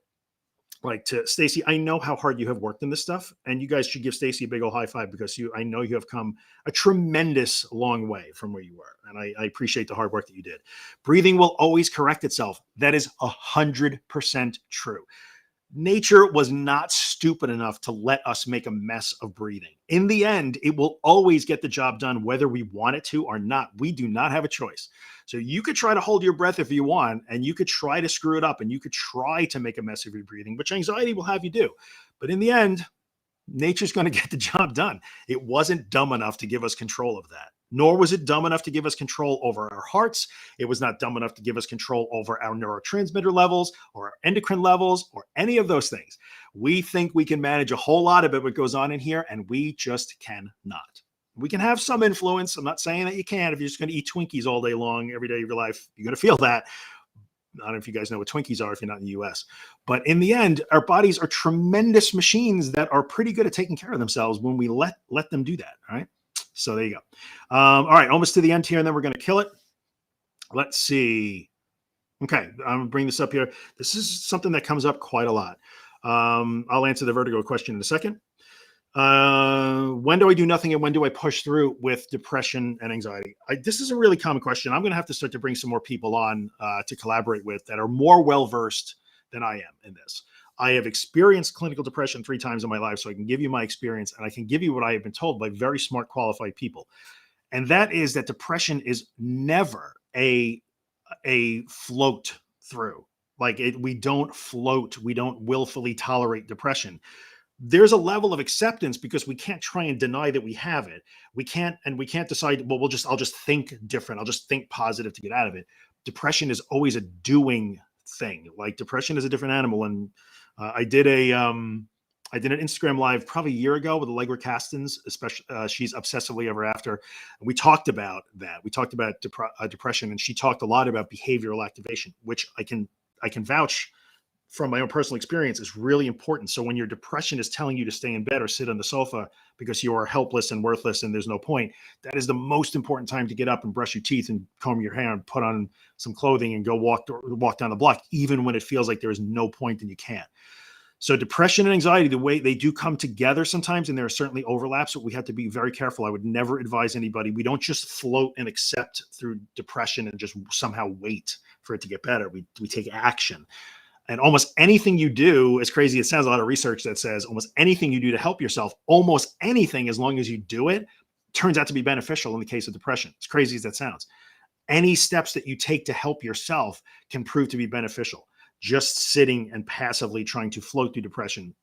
Like to Stacy, I know how hard you have worked in this stuff, and you guys should give Stacy a big old high five because I know you have come a tremendous long way from where you were, and I appreciate the hard work that you did. Breathing will always correct itself. That is 100% true. Nature was not stupid enough to let us make a mess of breathing. In the end, it will always get the job done, whether we want it to or not. We do not have a choice. So you could try to hold your breath if you want, and you could try to screw it up, and you could try to make a mess of your breathing, which anxiety will have you do. But in the end, nature's going to get the job done. It wasn't dumb enough to give us control of that. Nor was it dumb enough to give us control over our hearts. It was not dumb enough to give us control over our neurotransmitter levels or our endocrine levels or any of those things. We think we can manage a whole lot of it, what goes on in here, and we just cannot. We can have some influence. I'm not saying that you can't. If you're just going to eat Twinkies all day long, every day of your life, you're going to feel that. I don't know if you guys know what Twinkies are if you're not in the US. But in the end, our bodies are tremendous machines that are pretty good at taking care of themselves when we let them do that, all right? So there you go. All right, almost to the end here, and then we're going to kill it. Let's see. Okay, I'm going to bring this up here. This is something that comes up quite a lot. I'll answer the vertigo question in a second. When do I do nothing and when do I push through with depression and anxiety? This is a really common question. I'm going to have to start to bring some more people on to collaborate with that are more well-versed than I am in this. I have experienced clinical depression 3 times in my life, so I can give you my experience, and I can give you what I have been told by very smart, qualified people. And that is that depression is never a float through. We don't float. We don't willfully tolerate depression. There's a level of acceptance because we can't try and deny that we have it. We can't decide, well, I'll just think different. I'll just think positive to get out of it. Depression is always a doing thing. Like depression is a different animal. And I did an Instagram live probably a year ago with Allegra Castens, especially she's obsessively ever after. And we talked about that. We talked about depression, and she talked a lot about behavioral activation, which I can vouch from my own personal experience is really important. So when your depression is telling you to stay in bed or sit on the sofa because you are helpless and worthless and there's no point, that is the most important time to get up and brush your teeth and comb your hair and put on some clothing and go walk down the block, even when it feels like there is no point and you can't. So depression and anxiety, the way they do come together sometimes, and there are certainly overlaps, but we have to be very careful. I would never advise anybody. We don't just float and accept through depression and just somehow wait for it to get better. We take action. And almost anything you do, as crazy as it sounds, a lot of research that says almost anything you do to help yourself, almost anything, as long as you do it, turns out to be beneficial in the case of depression. As crazy as that sounds. Any steps that you take to help yourself can prove to be beneficial. Just sitting and passively trying to float through depression,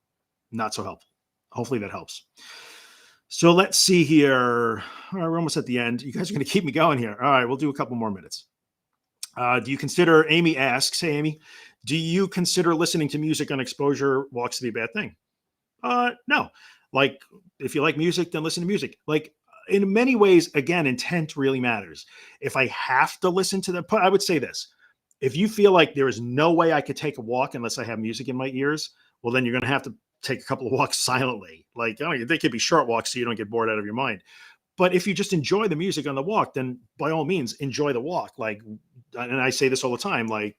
not so helpful. Hopefully that helps. So let's see here. All right, we're almost at the end. You guys are going to keep me going here. All right, we'll do a couple more minutes. Do you consider, Amy asks, hey, Amy, do you consider listening to music on exposure walks to be a bad thing? No. Like, if you like music, then listen to music. Like, in many ways, again, intent really matters. If I have to listen to I would say this. If you feel like there is no way I could take a walk unless I have music in my ears, well, then you're going to have to take a couple of walks silently. Like, they could be short walks so you don't get bored out of your mind. But if you just enjoy the music on the walk, then by all means, enjoy the walk. Like, and I say this all the time, like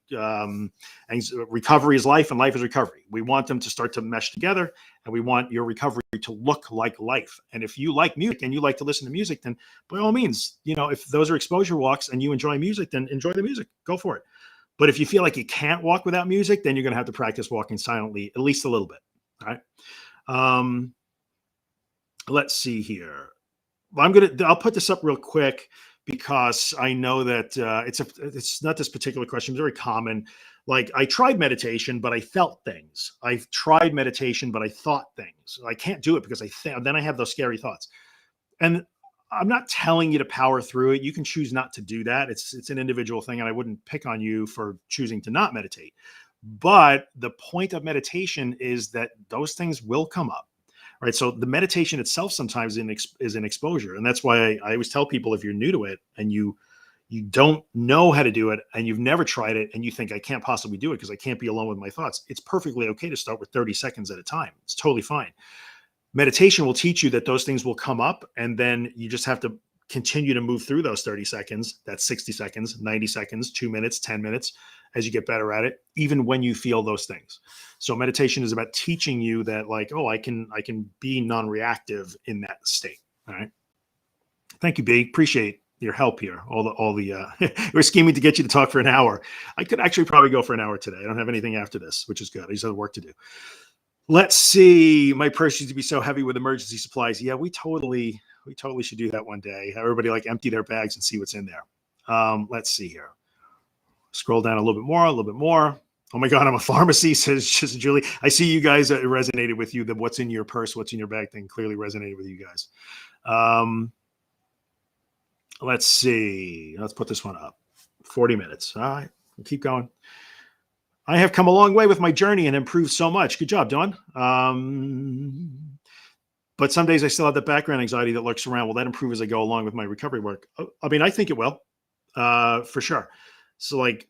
recovery is life and life is recovery. We want them to start to mesh together, and we want your recovery to look like life. And if you like music and you like to listen to music, then by all means, if those are exposure walks and you enjoy music, then enjoy the music, go for it. But if you feel like you can't walk without music, then you're going to have to practice walking silently, at least a little bit. All right. Let's see here. I'll put this up real quick because I know that it's not this particular question. It's very common. Like, I tried meditation, but I felt things. I've tried meditation, but I thought things. I can't do it because then I have those scary thoughts. And I'm not telling you to power through it. You can choose not to do that. It's an individual thing, and I wouldn't pick on you for choosing to not meditate. But the point of meditation is that those things will come up, right? So the meditation itself sometimes is an exposure, and that's why I always tell people, if you're new to it and you don't know how to do it and you've never tried it and you think, I can't possibly do it because I can't be alone with my thoughts, it's perfectly okay to start with 30 seconds at a time. It's totally fine. Meditation will teach you that those things will come up, and then you just have to continue to move through those 30 seconds. That's 60 seconds, 90 seconds, 2 minutes, 10 minutes, as you get better at it, even when you feel those things. So meditation is about teaching you that, like, oh, I can be non-reactive in that state. All right. Thank you, B. Appreciate your help here. We're scheming to get you to talk for an hour. I could actually probably go for an hour today. I don't have anything after this, which is good. I just have work to do. Let's see. My purse used to be so heavy with emergency supplies. Yeah, we totally should do that one day. Have everybody like empty their bags and see what's in there. Let's see here. Scroll down a little bit more, a little bit more. Oh my God, I'm a pharmacy, says Julie. I see you guys resonated with you. The what's in your purse, what's in your bag thing clearly resonated with you guys. Let's see. Let's put this one up. 40 minutes. All right, we'll keep going. I have come a long way with my journey and improved so much. Good job, Dawn. But some days I still have that background anxiety that lurks around. Will that improve as I go along with my recovery work? I mean, I think it will, for sure. So like,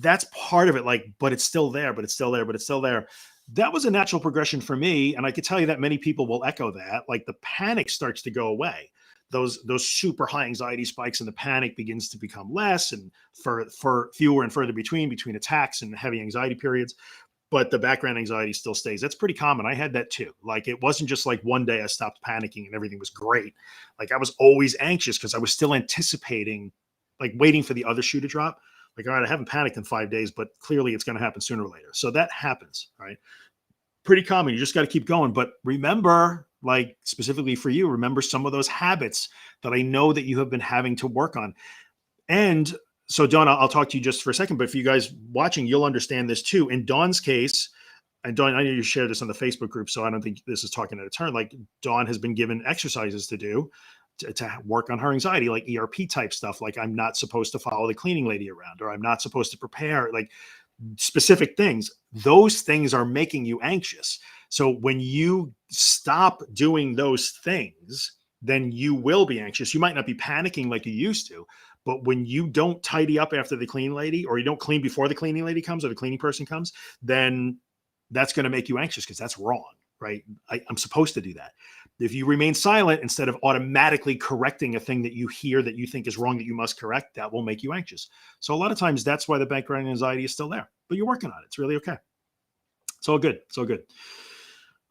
that's part of it. Like, but it's still there, but it's still there, but it's still there. That was a natural progression for me. And I could tell you that many people will echo that. Like, the panic starts to go away. Those super high anxiety spikes, and the panic begins to become less, and for fewer and further between attacks and heavy anxiety periods. But the background anxiety still stays. That's pretty common. I had that too. Like, it wasn't just like one day I stopped panicking and everything was great. Like, I was always anxious because I was still anticipating, like waiting for the other shoe to drop. Like, all right, I haven't panicked in 5 days, but clearly it's going to happen sooner or later. So that happens, right? Pretty common. You just got to keep going. But remember, like specifically for you, remember some of those habits that I know that you have been having to work on. And so, Dawn, I'll talk to you just for a second, but for you guys watching, you'll understand this too. In Dawn's case, and Dawn, I know you shared this on the Facebook group, so I don't think this is talking out of turn. Like, Dawn has been given exercises to do to work on her anxiety, like ERP type stuff. Like, I'm not supposed to follow the cleaning lady around, or I'm not supposed to prepare, like specific things. Those things are making you anxious. So when you stop doing those things, then you will be anxious. You might not be panicking like you used to, but when you don't tidy up after the cleaning lady, or you don't clean before the cleaning lady comes or the cleaning person comes, then that's going to make you anxious, because that's wrong, right? I'm supposed to do that. If you remain silent instead of automatically correcting a thing that you hear that you think is wrong that you must correct, that will make you anxious. So a lot of times that's why the background anxiety is still there, but you're working on it. It's really okay. It's all good. It's all good.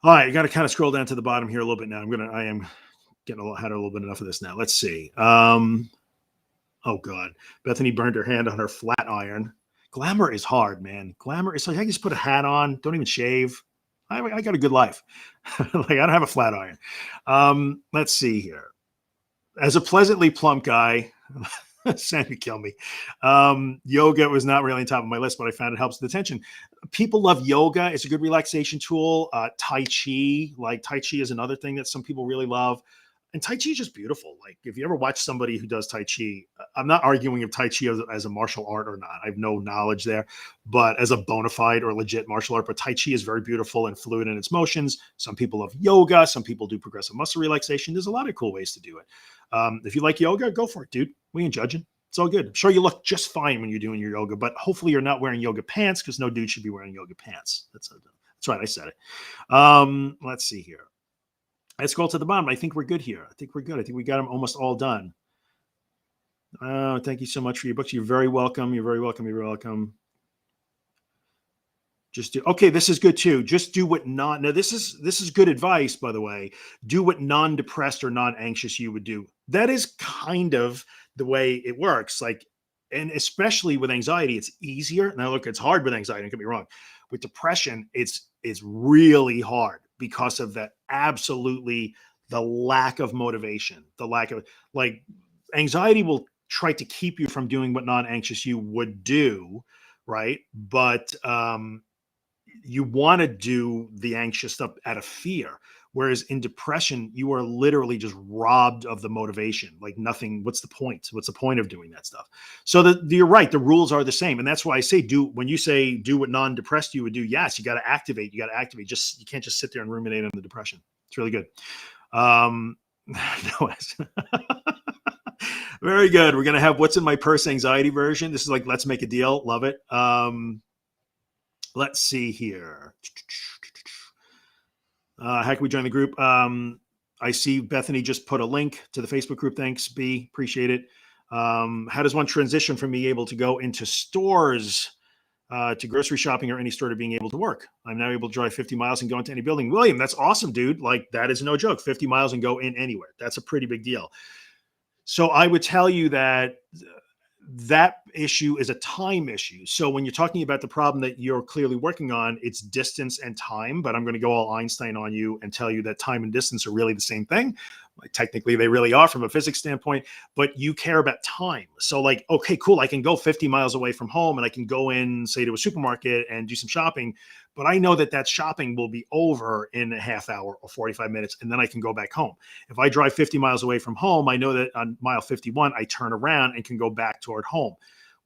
All right, you got to kind of scroll down to the bottom here a little bit now. I am had a little bit enough of this now. Let's see. Oh God, Bethany burned her hand on her flat iron. Glamour is hard, man. Glamour is like, I just put a hat on, don't even shave. I got a good life. Like, I don't have a flat iron. Let's see here. As a pleasantly plump guy, Sandy kill me. Yoga was not really on top of my list, but I found it helps with the tension. People love yoga. It's a good relaxation tool. Tai Chi, like Tai Chi is another thing that some people really love. And Tai Chi is just beautiful. Like, if you ever watch somebody who does Tai Chi, I'm not arguing if Tai Chi as a martial art or not. I have no knowledge there, but as a bona fide or legit martial art, but Tai Chi is very beautiful and fluid in its motions. Some people love yoga. Some people do progressive muscle relaxation. There's a lot of cool ways to do it. If you like yoga, go for it, dude. We ain't judging. It's all good. I'm sure you look just fine when you're doing your yoga, but hopefully you're not wearing yoga pants, because no dude should be wearing yoga pants. That's right. I said it. Let's see here. I scroll to the bottom. I think we're good here. I think we're good. I think we got them almost all done. Thank you so much for your books. You're very welcome. You're very welcome. You're very welcome. Okay, this is good too. Just do what now this is good advice, by the way. Do what non-depressed or non-anxious you would do. That is kind of the way it works. Like, and especially with anxiety, it's easier. Now look, it's hard with anxiety, don't get me wrong. With depression, it's really hard because of that, absolutely, the lack of motivation, the lack of, like, anxiety will try to keep you from doing what non-anxious you would do, right? But you want to do the anxious stuff out of fear. Whereas in depression, you are literally just robbed of the motivation. Like nothing. What's the point? What's the point of doing that stuff? So you're right. The rules are the same, and that's why I say when you say do what non-depressed you would do. Yes, you got to activate. You got to activate. You can't just sit there and ruminate on the depression. It's really good. No, very good. We're gonna have what's in my purse anxiety version. This is like let's make a deal. Love it. Let's see here. How can we join the group? I see Bethany just put a link to the Facebook group. Thanks, B. Appreciate it. How does one transition from being able to go into stores to grocery shopping or any store to being able to work? I'm now able to drive 50 miles and go into any building. William, that's awesome, dude. Like that is no joke. 50 miles and go in anywhere. That's a pretty big deal. So I would tell you that that issue is a time issue. So when you're talking about the problem that you're clearly working on, it's distance and time, but I'm going to go all Einstein on you and tell you that time and distance are really the same thing. Like technically they really are from a physics standpoint, but you care about time. So like, okay, cool. I can go 50 miles away from home and I can go in, say, to a supermarket and do some shopping, but I know that shopping will be over in a half hour or 45 minutes. And then I can go back home. If I drive 50 miles away from home, I know that on mile 51, I turn around and can go back toward home.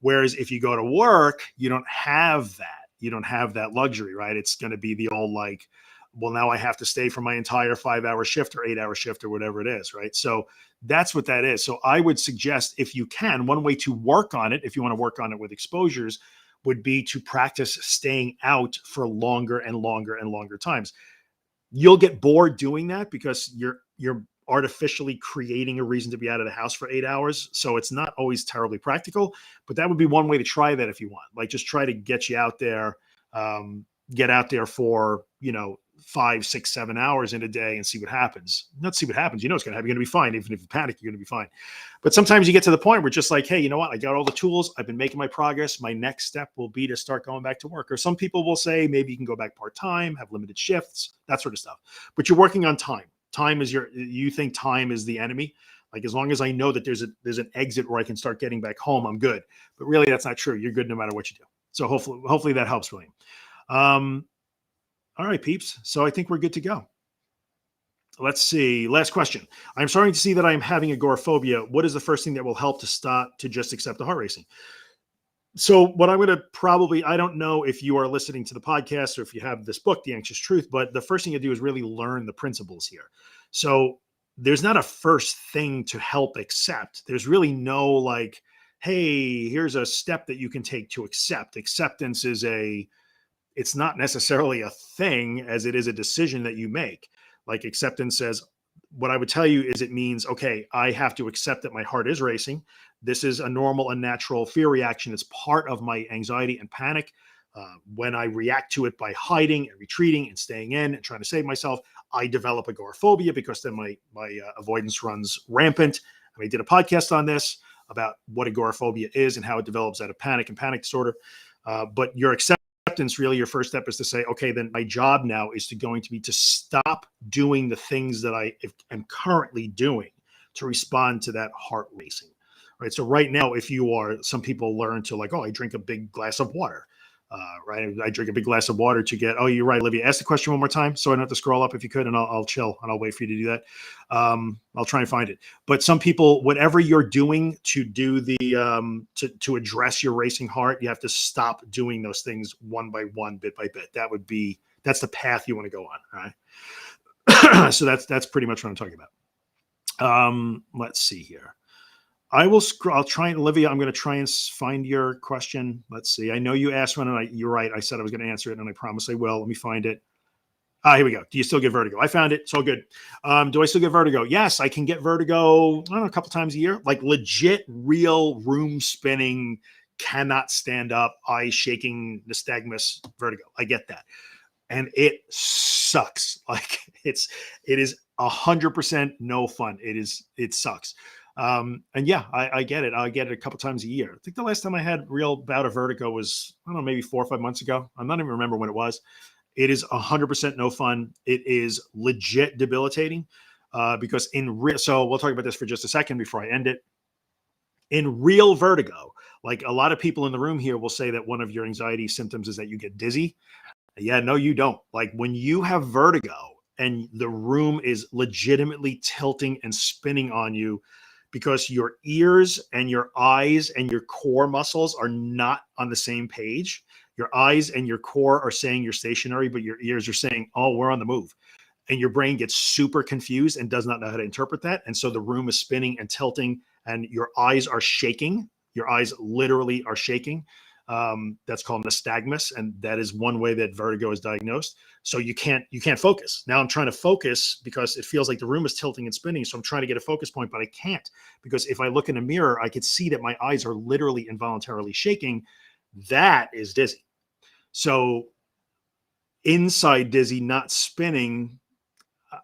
Whereas if you go to work, you don't have that. You don't have that luxury, right? It's going to be the old like, well, now I have to stay for my entire 5-hour shift or 8-hour shift or whatever it is, right? So that's what that is. So I would suggest if you can, one way to work on it, if you want to work on it with exposures, would be to practice staying out for longer and longer and longer times. You'll get bored doing that because you're artificially creating a reason to be out of the house for 8 hours. So it's not always terribly practical, but that would be one way to try that if you want. Like just try to get you out there, get out there for, 5, 6, 7 hours in a day and see what happens. Not see what happens. You know, it's going to happen. You're going to be fine. Even if you panic, you're going to be fine. But sometimes you get to the point where it's just like, hey, you know what? I got all the tools. I've been making my progress. My next step will be to start going back to work. Or some people will say, maybe you can go back part-time, have limited shifts, that sort of stuff. But you're working on time. You think time is the enemy. Like as long as I know that there's an exit where I can start getting back home, I'm good. But really that's not true. You're good no matter what you do. So hopefully that helps, William. All right, peeps. So I think we're good to go. Let's see. Last question. I'm starting to see that I'm having agoraphobia. What is the first thing that will help to just accept the heart racing? So what I'm going to I don't know if you are listening to the podcast or if you have this book, The Anxious Truth, but the first thing to do is really learn the principles here. So there's not a first thing to help accept. There's really no like, hey, here's a step that you can take to accept. Acceptance is it's not necessarily a thing as it is a decision that you make. Like acceptance says, what I would tell you is it means, okay, I have to accept that my heart is racing. This is a normal and natural fear reaction. It's part of my anxiety and panic. When I react to it by hiding and retreating and staying in and trying to save myself, I develop agoraphobia because then my avoidance runs rampant. I did a podcast on this about what agoraphobia is and how it develops out of panic and panic disorder. But your acceptance, really your first step is to say, okay, then my job now is to stop doing the things that I am currently doing to respond to that heart racing. Right. So right now, some people learn to like, oh, I drink a big glass of water. Right. I drink a big glass of water to get, oh, you're right, Olivia. Ask the question one more time so I don't have to scroll up if you could, and I'll chill and I'll wait for you to do that. I'll try and find it. But some people, whatever you're doing to do to address your racing heart, you have to stop doing those things one by one, bit by bit. That's the path you want to go on. Right. So that's pretty much what I'm talking about. Let's see here. I'll try and Olivia, I'm going to try and find your question. Let's see. I know you asked one and you're right. I said I was going to answer it and I promise I will. Let me find it. Here we go. Do you still get vertigo? I found it. It's all good. Do I still get vertigo? Yes, I can get vertigo, I don't know, a couple times a year, like legit, real room spinning, cannot stand up, eyes shaking, nystagmus vertigo. I get that. And it sucks. Like it is 100% no fun. It sucks. And yeah, I get it. I get it a couple times a year. I think the last time I had real bout of vertigo was, I don't know, maybe 4 or 5 months ago. I'm not even remember when it was. It is 100% no fun. It is legit debilitating because so we'll talk about this for just a second before I end it. In real vertigo, like a lot of people in the room here will say that one of your anxiety symptoms is that you get dizzy. Yeah, no, you don't. Like when you have vertigo and the room is legitimately tilting and spinning on you because your ears and your eyes and your core muscles are not on the same page. Your eyes and your core are saying you're stationary, but your ears are saying, oh, we're on the move. And your brain gets super confused and does not know how to interpret that. And so the room is spinning and tilting, and your eyes are shaking. Your eyes literally are shaking. That's called nystagmus, and that is one way that vertigo is diagnosed. So you can't focus. Now I'm trying to focus because it feels like the room is tilting and spinning. So I'm trying to get a focus point, but I can't, because if I look in a mirror, I could see that my eyes are literally involuntarily shaking. That is dizzy. So inside dizzy, not spinning.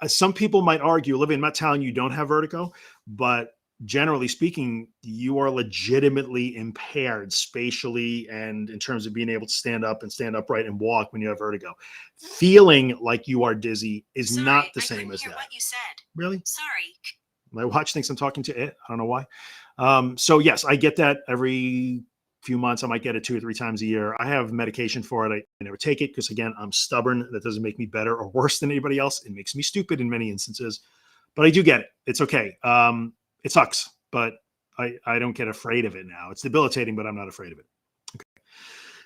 Some people might argue, Olivia, I'm not telling you don't have vertigo, but generally speaking, you are legitimately impaired spatially and in terms of being able to stand up and stand upright and walk when you have vertigo. Feeling like you are dizzy is not the same as that. What you said. Really? Sorry. My watch thinks I'm talking to it. I don't know why. So yes, I get that every few months. I might get it 2 or 3 times a year. I have medication for it. I never take it because, again, I'm stubborn. That doesn't make me better or worse than anybody else. It makes me stupid in many instances, but I do get it. It's okay. It sucks, but I don't get afraid of it now. It's debilitating, but I'm not afraid of it. Okay.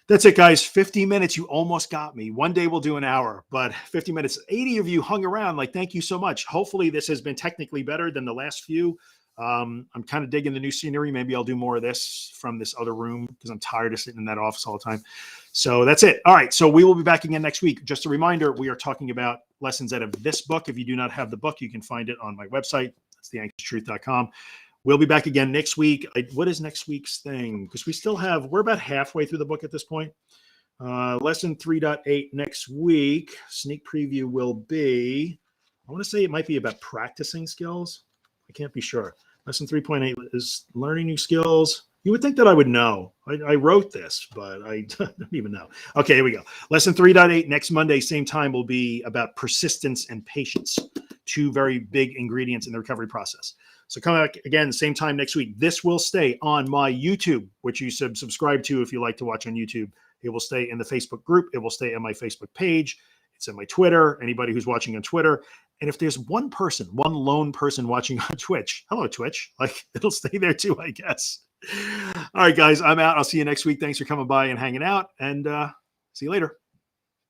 That's it, guys. 50 minutes. You almost got me. One day we'll do an hour, but 50 minutes. 80 of you hung around. Like, thank you so much. Hopefully this has been technically better than the last few. I'm kind of digging the new scenery. Maybe I'll do more of this from this other room because I'm tired of sitting in that office all the time. So that's it. All right. So we will be back again next week. Just a reminder, we are talking about lessons out of this book. If you do not have the book, you can find it on my website. That's theanxioustruth.com. We'll be back again next week. What is next week's thing? Because we still have, we're about halfway through the book at this point. Lesson 3.8 next week. Sneak preview will be, I want to say it might be about practicing skills. I can't be sure. Lesson 3.8 is learning new skills. You would think that I would know. I wrote this, but I don't even know. Okay, here we go. Lesson 3.8 next Monday, same time, will be about persistence and patience. 2 very big ingredients in the recovery process. So come back again, same time next week. This will stay on my YouTube, which you subscribe to if you like to watch on YouTube. It will stay in the Facebook group. It will stay on my Facebook page. It's on my Twitter, anybody who's watching on Twitter. And if there's one lone person watching on Twitch, hello, Twitch, like it'll stay there too, I guess. All right, guys, I'm out. I'll see you next week. Thanks for coming by and hanging out, and see you later.